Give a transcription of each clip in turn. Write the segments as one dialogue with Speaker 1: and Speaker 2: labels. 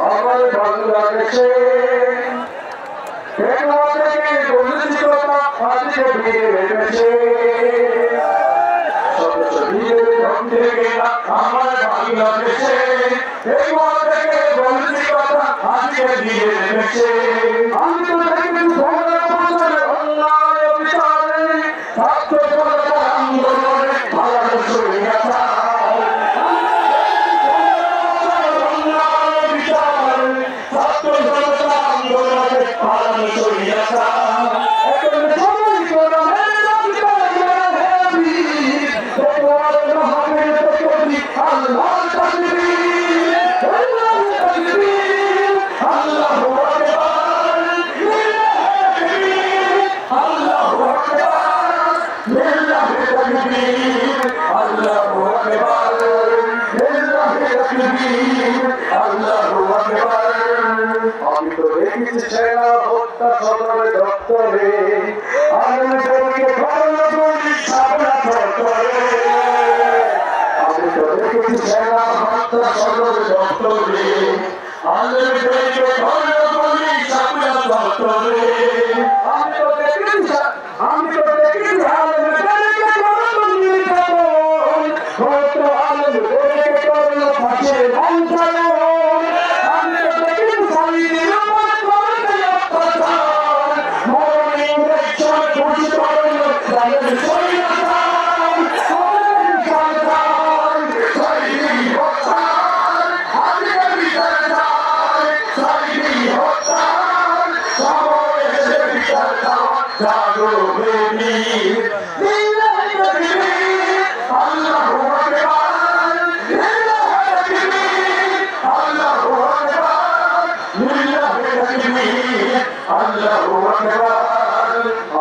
Speaker 1: আমার বাংলাদেশে আজকে ভিড়ে বেড়েছে আমার বাংলাদেশে আজকে ভিড়ে বেড়েছে আমি তো আন্দোলনে ভালো সরিয়াছা আমি তো দেখেছি সেনা হত্যা সদরে দপ্তরে আমি তো দেখেছি সেনা হত্যা সদরে দপ্তরে আমি তো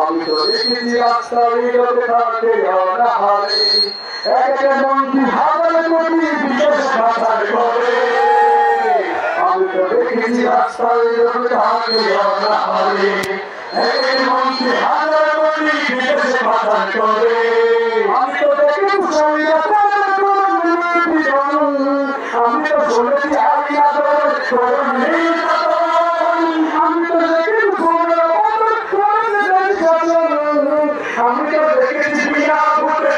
Speaker 1: আমি তো দেখেছি রাস্তাগুলোতে থাকে অনাহারে একটা মন্ত্রী হাজার কোটি বিদেশ পাচার করে আমি তো দেখেছি রাস্তাগুলোতে থাকে অনাহারে একটা মন্ত্রী হাজার কোটি বিদেশ পাচার করে আমি তো দেখেছি আমি তো শুনেছি আমি আমি তো দেখেছি বিনা ভোটে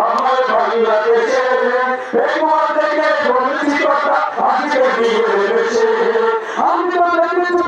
Speaker 1: আমার বাংলাদেশে আমি তো দেখেছি